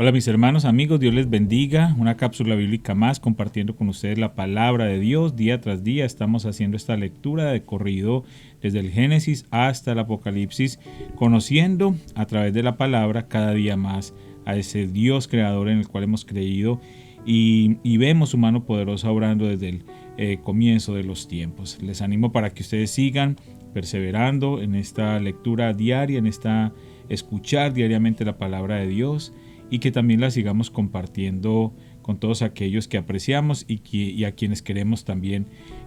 Hola mis hermanos, amigos, Dios les bendiga. Una cápsula bíblica más compartiendo con ustedes la palabra de Dios. Día tras día estamos haciendo esta lectura de corrido desde el Génesis hasta el Apocalipsis, conociendo a través de la palabra cada día más a ese Dios creador en el cual hemos creído y vemos su mano poderosa obrando desde el comienzo de los tiempos. Les animo para que ustedes sigan perseverando en esta lectura diaria, en esta escuchar diariamente la palabra de Dios, y que también la sigamos compartiendo con todos aquellos que apreciamos y a quienes queremos también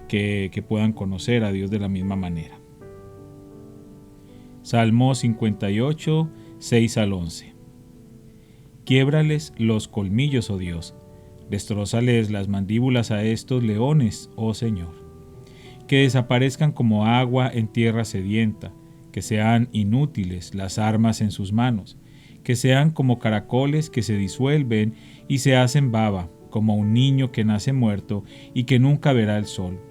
que puedan conocer a Dios de la misma manera. Salmo 58, 6 al 11. Quiébrales los colmillos, oh Dios, destrózales las mandíbulas a estos leones, oh Señor. Que desaparezcan como agua en tierra sedienta, que sean inútiles las armas en sus manos, que sean como caracoles que se disuelven y se hacen baba, como un niño que nace muerto y que nunca verá el sol.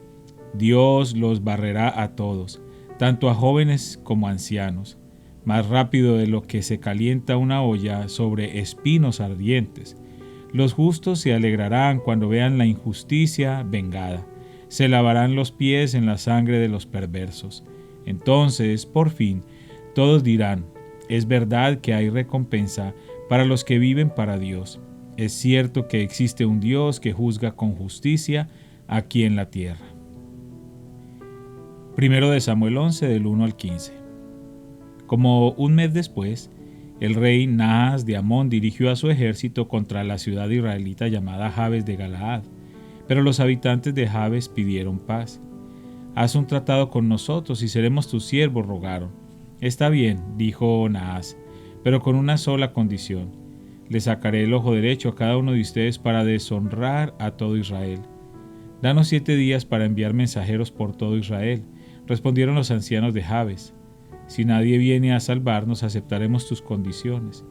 Dios los barrerá a todos, tanto a jóvenes como a ancianos, más rápido de lo que se calienta una olla sobre espinos ardientes. Los justos se alegrarán cuando vean la injusticia vengada, se lavarán los pies en la sangre de los perversos. Entonces, por fin, todos dirán: es verdad que hay recompensa para los que viven para Dios. Es cierto que existe un Dios que juzga con justicia aquí en la tierra. Primero de Samuel 11, del 1 al 15. Como un mes después, el rey Naas de Amón dirigió a su ejército contra la ciudad israelita llamada Jabes de Galaad, pero los habitantes de Jabes pidieron paz. Haz un tratado con nosotros y seremos tus siervos, rogaron. Está bien, dijo Naas, pero con una sola condición: le sacaré el ojo derecho a cada uno de ustedes para deshonrar a todo Israel. Danos 7 días para enviar mensajeros por todo Israel, respondieron los ancianos de Jabes. Si nadie viene a salvarnos, aceptaremos tus condiciones.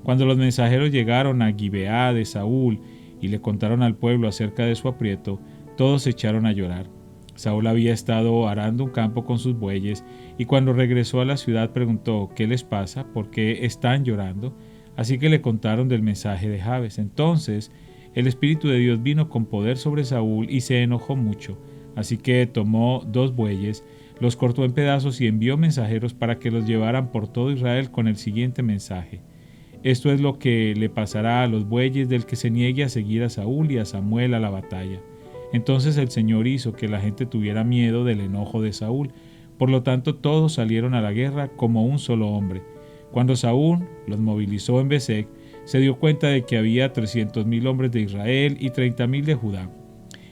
Cuando los mensajeros llegaron a Gibeá de Saúl y le contaron al pueblo acerca de su aprieto, todos se echaron a llorar. Saúl había estado arando un campo con sus bueyes y cuando regresó a la ciudad preguntó: ¿qué les pasa? ¿Por qué están llorando? Así que le contaron del mensaje de Jabes. Entonces el Espíritu de Dios vino con poder sobre Saúl y se enojó mucho. Así que tomó 2 bueyes, los cortó en pedazos y envió mensajeros para que los llevaran por todo Israel con el siguiente mensaje: esto es lo que le pasará a los bueyes del que se niegue a seguir a Saúl y a Samuel a la batalla. Entonces el Señor hizo que la gente tuviera miedo del enojo de Saúl. Por lo tanto, todos salieron a la guerra como un solo hombre. Cuando Saúl los movilizó en Besek, se dio cuenta de que había 300,000 hombres de Israel y 30,000 de Judá.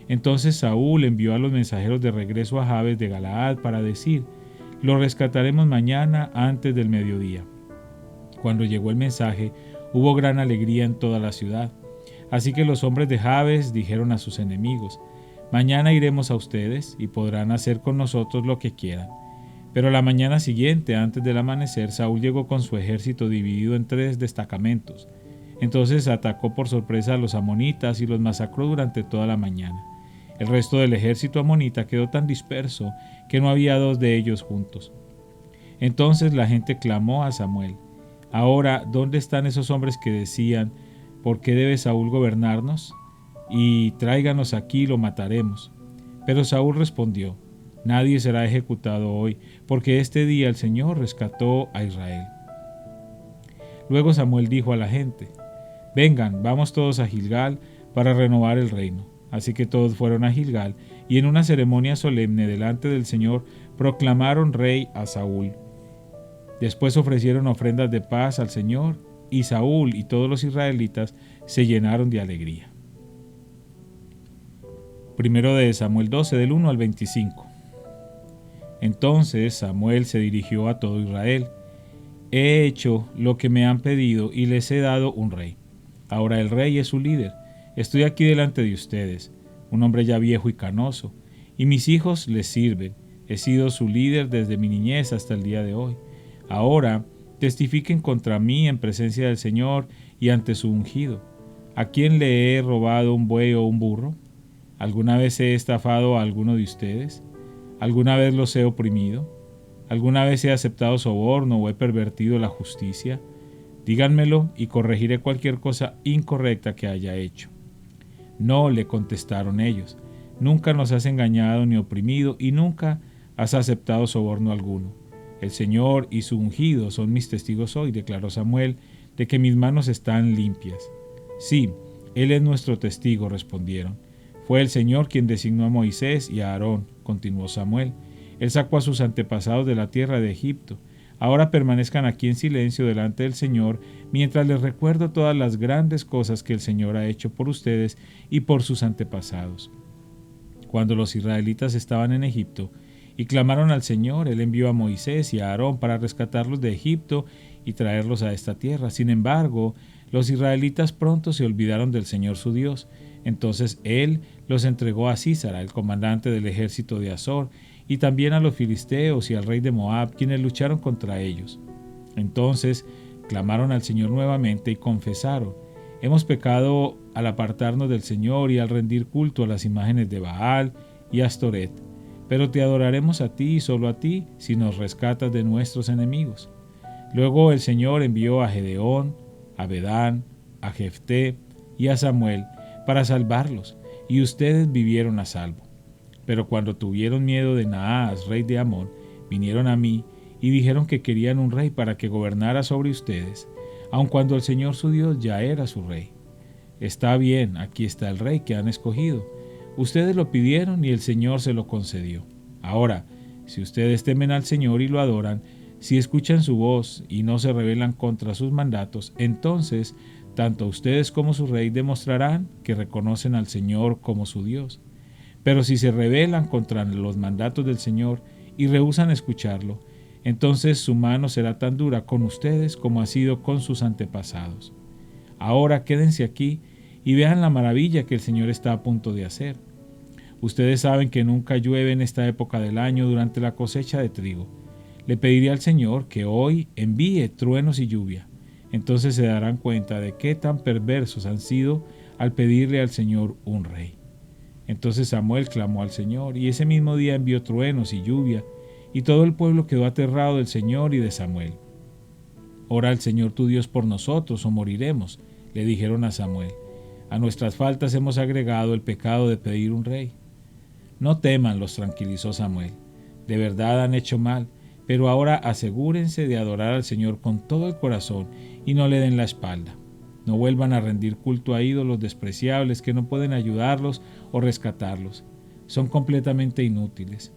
Entonces Saúl envió a los mensajeros de regreso a Jabes de Galaad para decir: lo rescataremos mañana antes del mediodía. Cuando llegó el mensaje, hubo gran alegría en toda la ciudad. Así que los hombres de Jabes dijeron a sus enemigos: mañana iremos a ustedes y podrán hacer con nosotros lo que quieran. Pero la mañana siguiente, antes del amanecer, Saúl llegó con su ejército dividido en 3 destacamentos. Entonces atacó por sorpresa a los amonitas y los masacró durante toda la mañana. El resto del ejército amonita quedó tan disperso que no había 2 de ellos juntos. Entonces la gente clamó a Samuel: ahora, ¿dónde están esos hombres que decían: ¿por qué debe Saúl gobernarnos? Y tráiganos aquí y lo mataremos. Pero Saúl respondió: nadie será ejecutado hoy, porque este día el Señor rescató a Israel. Luego Samuel dijo a la gente: vengan, vamos todos a Gilgal para renovar el reino. Así que todos fueron a Gilgal, y en una ceremonia solemne delante del Señor proclamaron rey a Saúl. Después ofrecieron ofrendas de paz al Señor, y Saúl y todos los israelitas se llenaron de alegría. Primero de Samuel 12, del 1 al 25. Entonces Samuel se dirigió a todo Israel: he hecho lo que me han pedido y les he dado un rey. Ahora el rey es su líder. Estoy aquí delante de ustedes, un hombre ya viejo y canoso, y mis hijos les sirven. He sido su líder desde mi niñez hasta el día de hoy. Ahora testifiquen contra mí en presencia del Señor y ante su ungido. ¿A quién le he robado un buey o un burro? ¿Alguna vez he estafado a alguno de ustedes? ¿Alguna vez los he oprimido? ¿Alguna vez he aceptado soborno o he pervertido la justicia? Díganmelo y corregiré cualquier cosa incorrecta que haya hecho. No, le contestaron ellos, nunca nos has engañado ni oprimido y nunca has aceptado soborno alguno. El Señor y su ungido son mis testigos hoy, declaró Samuel, de que mis manos están limpias. Sí, Él es nuestro testigo, respondieron. Fue el Señor quien designó a Moisés y a Aarón, continuó Samuel. Él sacó a sus antepasados de la tierra de Egipto. Ahora permanezcan aquí en silencio delante del Señor, mientras les recuerdo todas las grandes cosas que el Señor ha hecho por ustedes y por sus antepasados. Cuando los israelitas estaban en Egipto y clamaron al Señor, Él envió a Moisés y a Aarón para rescatarlos de Egipto y traerlos a esta tierra. Sin embargo, los israelitas pronto se olvidaron del Señor su Dios. Entonces Él los entregó a Sísara, el comandante del ejército de Azor, y también a los filisteos y al rey de Moab, quienes lucharon contra ellos. Entonces clamaron al Señor nuevamente y confesaron: hemos pecado al apartarnos del Señor y al rendir culto a las imágenes de Baal y Astoret, pero te adoraremos a ti y solo a ti si nos rescatas de nuestros enemigos. Luego el Señor envió a Gedeón, a Bedán, a Jefté y a Samuel para salvarlos, y ustedes vivieron a salvo. Pero cuando tuvieron miedo de Naas, rey de Amón, vinieron a mí y dijeron que querían un rey para que gobernara sobre ustedes, aun cuando el Señor su Dios ya era su rey. Está bien, aquí está el rey que han escogido. Ustedes lo pidieron y el Señor se lo concedió. Ahora, si ustedes temen al Señor y lo adoran, si escuchan su voz y no se rebelan contra sus mandatos, entonces tanto ustedes como su rey demostrarán que reconocen al Señor como su Dios. Pero si se rebelan contra los mandatos del Señor y rehúsan escucharlo, entonces su mano será tan dura con ustedes como ha sido con sus antepasados. Ahora quédense aquí y vean la maravilla que el Señor está a punto de hacer. Ustedes saben que nunca llueve en esta época del año durante la cosecha de trigo. Le pediré al Señor que hoy envíe truenos y lluvia. Entonces se darán cuenta de qué tan perversos han sido al pedirle al Señor un rey. Entonces Samuel clamó al Señor, y ese mismo día envió truenos y lluvia, y todo el pueblo quedó aterrado del Señor y de Samuel. Ora al Señor tu Dios por nosotros, o moriremos, le dijeron a Samuel. A nuestras faltas hemos agregado el pecado de pedir un rey. No teman, los tranquilizó Samuel. De verdad han hecho mal, pero ahora asegúrense de adorar al Señor con todo el corazón y no le den la espalda. No vuelvan a rendir culto a ídolos despreciables que no pueden ayudarlos o rescatarlos. Son completamente inútiles.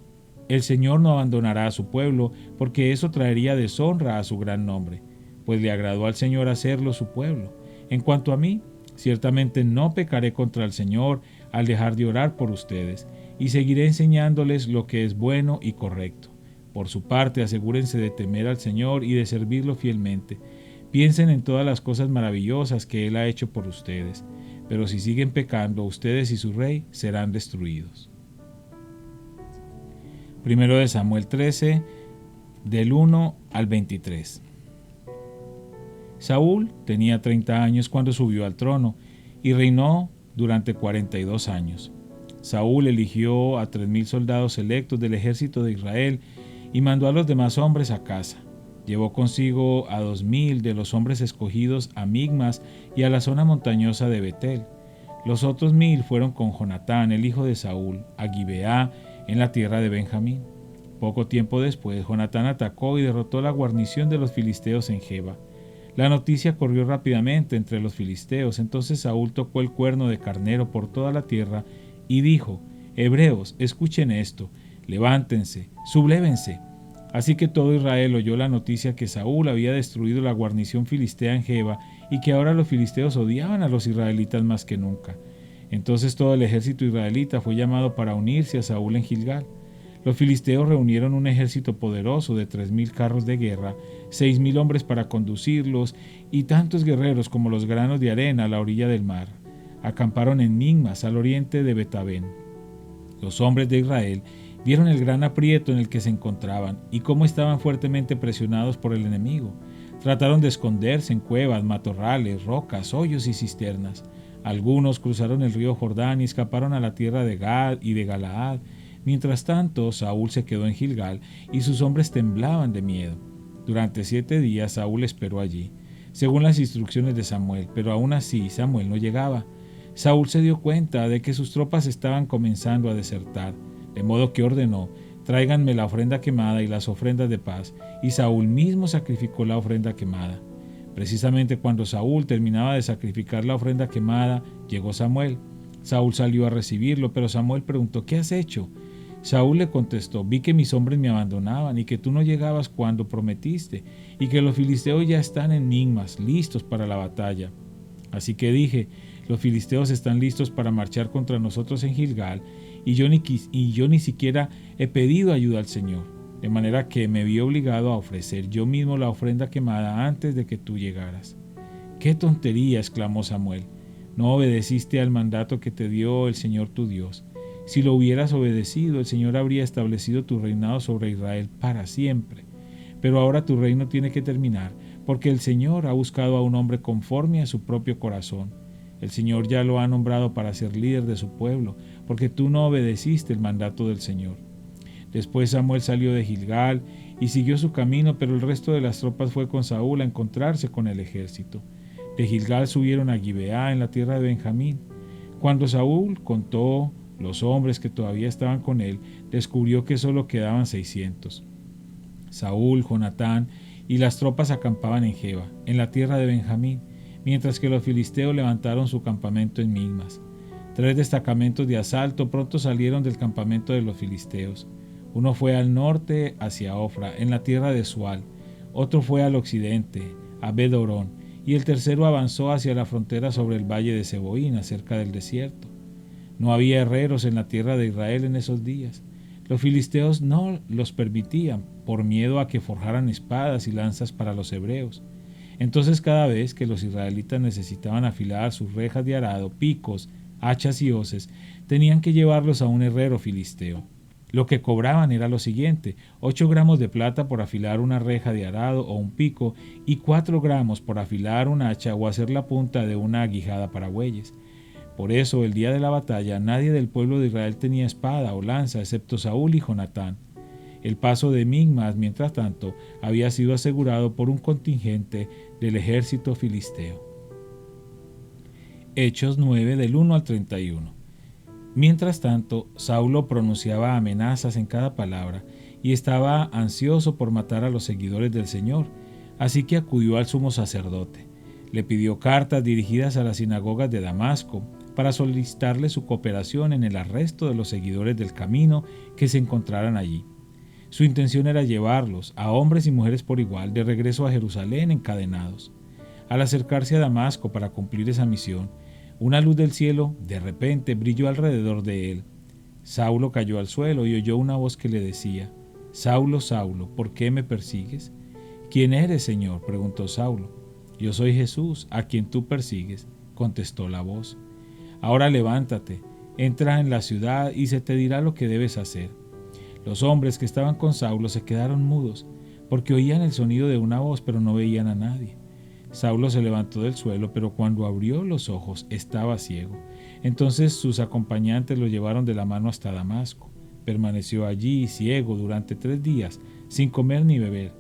El Señor no abandonará a su pueblo, porque eso traería deshonra a su gran nombre, pues le agradó al Señor hacerlo su pueblo. En cuanto a mí, ciertamente no pecaré contra el Señor al dejar de orar por ustedes, y seguiré enseñándoles lo que es bueno y correcto. Por su parte, asegúrense de temer al Señor y de servirlo fielmente. Piensen en todas las cosas maravillosas que Él ha hecho por ustedes, pero si siguen pecando, ustedes y su rey serán destruidos. Primero de Samuel 13, del 1 al 23. Saúl tenía 30 años cuando subió al trono y reinó durante 42 años. Saúl eligió a 3,000 soldados electos del ejército de Israel y mandó a los demás hombres a casa. Llevó consigo a 2,000 de los hombres escogidos a Migmas y a la zona montañosa de Betel. Los otros 1,000 fueron con Jonatán, el hijo de Saúl, a Gibeá, en la tierra de Benjamín. Poco tiempo después, Jonatán atacó y derrotó la guarnición de los filisteos en Geba. La noticia corrió rápidamente entre los filisteos. Entonces Saúl tocó el cuerno de carnero por toda la tierra y dijo: Hebreos, escuchen esto, levántense, sublévense. Así que todo Israel oyó la noticia que Saúl había destruido la guarnición filistea en Geba y que ahora los filisteos odiaban a los israelitas más que nunca. Entonces todo el ejército israelita fue llamado para unirse a Saúl en Gilgal. Los filisteos reunieron un ejército poderoso de 3,000 carros de guerra, 6,000 hombres para conducirlos y tantos guerreros como los granos de arena a la orilla del mar. Acamparon en Migmas, al oriente de Betabén. Los hombres de Israel vieron el gran aprieto en el que se encontraban y cómo estaban fuertemente presionados por el enemigo. Trataron de esconderse en cuevas, matorrales, rocas, hoyos y cisternas. Algunos cruzaron el río Jordán y escaparon a la tierra de Gad y de Galaad. Mientras tanto, Saúl se quedó en Gilgal y sus hombres temblaban de miedo. Durante 7 días Saúl esperó allí. según las instrucciones de Samuel, pero aún así Samuel no llegaba. Saúl se dio cuenta de que sus tropas estaban comenzando a desertar, de modo que ordenó: tráiganme la ofrenda quemada y las ofrendas de paz, y Saúl mismo sacrificó la ofrenda quemada. Precisamente cuando Saúl terminaba de sacrificar la ofrenda quemada, llegó Samuel. Saúl salió a recibirlo, pero Samuel preguntó: ¿qué has hecho? Saúl le contestó: vi que mis hombres me abandonaban y que tú no llegabas cuando prometiste, y que los filisteos ya están en Migmas, listos para la batalla. Así que dije: los filisteos están listos para marchar contra nosotros en Gilgal, y yo ni siquiera he pedido ayuda al Señor, de manera que me vi obligado a ofrecer yo mismo la ofrenda quemada antes de que tú llegaras. ¡Qué tontería!, exclamó Samuel. No obedeciste al mandato que te dio el Señor tu Dios. Si lo hubieras obedecido, el Señor habría establecido tu reinado sobre Israel para siempre. Pero ahora tu reino tiene que terminar, porque el Señor ha buscado a un hombre conforme a su propio corazón. El Señor ya lo ha nombrado para ser líder de su pueblo, porque tú no obedeciste el mandato del Señor. Después Samuel salió de Gilgal y siguió su camino, pero el resto de las tropas fue con Saúl a encontrarse con el ejército. De Gilgal subieron a Gibeá, en la tierra de Benjamín. Cuando Saúl contó los hombres que todavía estaban con él, descubrió que solo quedaban 600. Saúl, Jonatán y las tropas acampaban en Geba, en la tierra de Benjamín, mientras que los filisteos levantaron su campamento en Migmas. 3 destacamentos de asalto pronto salieron del campamento de los filisteos. Uno fue al norte hacia Ofra, en la tierra de Sual, otro fue al occidente, a Bet-horón, y el tercero avanzó hacia la frontera sobre el valle de Seboín, cerca del desierto. No había herreros en la tierra de Israel en esos días. Los filisteos no los permitían, por miedo a que forjaran espadas y lanzas para los hebreos. Entonces, cada vez que los israelitas necesitaban afilar sus rejas de arado, picos, hachas y hoces, tenían que llevarlos a un herrero filisteo. Lo que cobraban era lo siguiente: 8 gramos de plata por afilar una reja de arado o un pico, y 4 gramos por afilar un hacha o hacer la punta de una aguijada para bueyes. Por eso, el día de la batalla, nadie del pueblo de Israel tenía espada o lanza, excepto Saúl y Jonatán. El paso de Migmas, mientras tanto, había sido asegurado por un contingente del ejército filisteo. Hechos 9, del 1 al 31. Mientras tanto, Saulo pronunciaba amenazas en cada palabra y estaba ansioso por matar a los seguidores del Señor, así que acudió al sumo sacerdote. Le pidió cartas dirigidas a las sinagogas de Damasco para solicitarle su cooperación en el arresto de los seguidores del camino que se encontraran allí. Su intención era llevarlos, a hombres y mujeres por igual, de regreso a Jerusalén encadenados. Al acercarse a Damasco para cumplir esa misión, una luz del cielo de repente brilló alrededor de él. Saulo cayó al suelo y oyó una voz que le decía: «Saulo, Saulo, ¿por qué me persigues?» «¿Quién eres, Señor?», preguntó Saulo. «Yo soy Jesús, a quien tú persigues», contestó la voz. «Ahora levántate, entra en la ciudad y se te dirá lo que debes hacer». Los hombres que estaban con Saulo se quedaron mudos, porque oían el sonido de una voz, pero no veían a nadie. Saulo se levantó del suelo, pero cuando abrió los ojos estaba ciego. Entonces sus acompañantes lo llevaron de la mano hasta Damasco. Permaneció allí ciego durante 3 días, sin comer ni beber.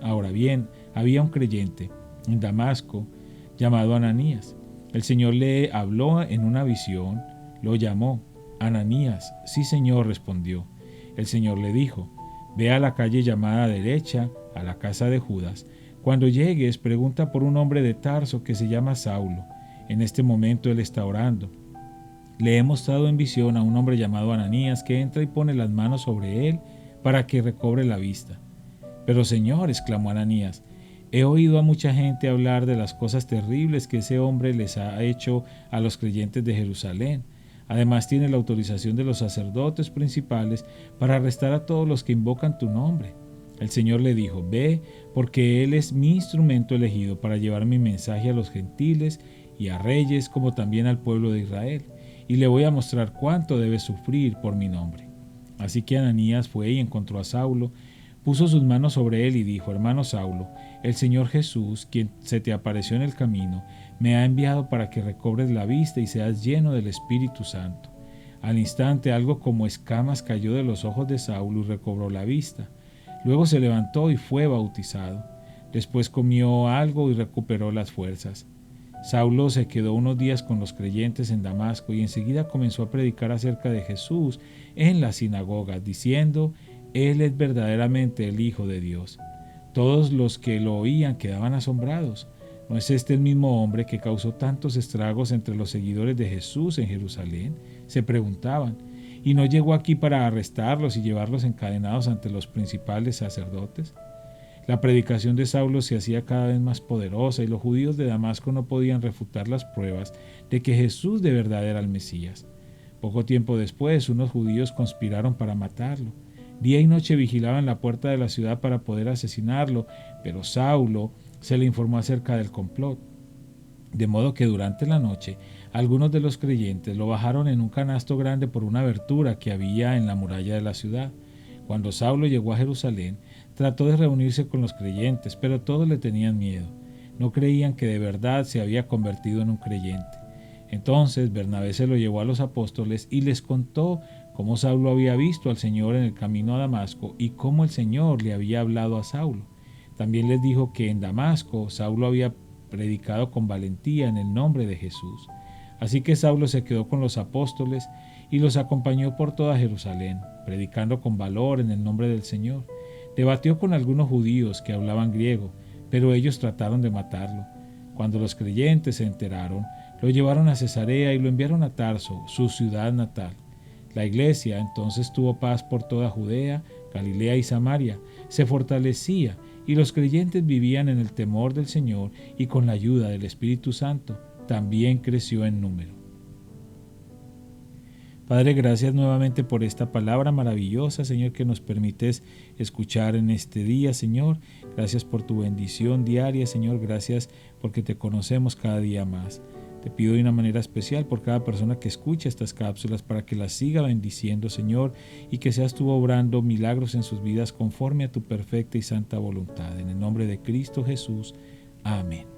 Ahora bien, había un creyente en Damasco llamado Ananías. El Señor le habló en una visión, lo llamó. «Ananías». «Sí, Señor», respondió. El Señor le dijo: «Ve a la calle llamada derecha, a la casa de Judas. Cuando llegues, pregunta por un hombre de Tarso que se llama Saulo. En este momento él está orando. Le he mostrado en visión a un hombre llamado Ananías que entra y pone las manos sobre él para que recobre la vista». «Pero Señor», exclamó Ananías, «he oído a mucha gente hablar de las cosas terribles que ese hombre les ha hecho a los creyentes de Jerusalén. Además tiene la autorización de los sacerdotes principales para arrestar a todos los que invocan tu nombre». El Señor le dijo: «Ve, porque él es mi instrumento elegido para llevar mi mensaje a los gentiles y a reyes, como también al pueblo de Israel, y le voy a mostrar cuánto debe sufrir por mi nombre». Así que Ananías fue y encontró a Saulo, puso sus manos sobre él y dijo: «Hermano Saulo, el Señor Jesús, quien se te apareció en el camino, me ha enviado para que recobres la vista y seas lleno del Espíritu Santo». Al instante algo como escamas cayó de los ojos de Saulo y recobró la vista. Luego se levantó y fue bautizado. Después comió algo y recuperó las fuerzas. Saulo se quedó unos días con los creyentes en Damasco y enseguida comenzó a predicar acerca de Jesús en las sinagogas, diciendo: Él es verdaderamente el Hijo de Dios. Todos los que lo oían quedaban asombrados. ¿No es este el mismo hombre que causó tantos estragos entre los seguidores de Jesús en Jerusalén?, se preguntaban. ¿Y no llegó aquí para arrestarlos y llevarlos encadenados ante los principales sacerdotes? La predicación de Saulo se hacía cada vez más poderosa y los judíos de Damasco no podían refutar las pruebas de que Jesús de verdad era el Mesías. Poco tiempo después, unos judíos conspiraron para matarlo. Día y noche vigilaban la puerta de la ciudad para poder asesinarlo, pero Saulo se le informó acerca del complot. De modo que durante la noche, algunos de los creyentes lo bajaron en un canasto grande por una abertura que había en la muralla de la ciudad. Cuando Saulo llegó a Jerusalén, trató de reunirse con los creyentes, pero todos le tenían miedo. No creían que de verdad se había convertido en un creyente. Entonces Bernabé se lo llevó a los apóstoles y les contó cómo Saulo había visto al Señor en el camino a Damasco y cómo el Señor le había hablado a Saulo. También les dijo que en Damasco Saulo había predicado con valentía en el nombre de Jesús. Así que Saulo se quedó con los apóstoles y los acompañó por toda Jerusalén, predicando con valor en el nombre del Señor. Debatió con algunos judíos que hablaban griego, pero ellos trataron de matarlo. Cuando los creyentes se enteraron, lo llevaron a Cesarea y lo enviaron a Tarso, su ciudad natal. La iglesia entonces tuvo paz por toda Judea, Galilea y Samaria, se fortalecía y los creyentes vivían en el temor del Señor y con la ayuda del Espíritu Santo también creció en número. Padre, gracias nuevamente por esta palabra maravillosa, Señor, que nos permites escuchar en este día, Señor. Gracias por tu bendición diaria, Señor. Gracias porque te conocemos cada día más. Te pido de una manera especial por cada persona que escucha estas cápsulas para que las siga bendiciendo, Señor, y que seas tú obrando milagros en sus vidas conforme a tu perfecta y santa voluntad. En el nombre de Cristo Jesús. Amén.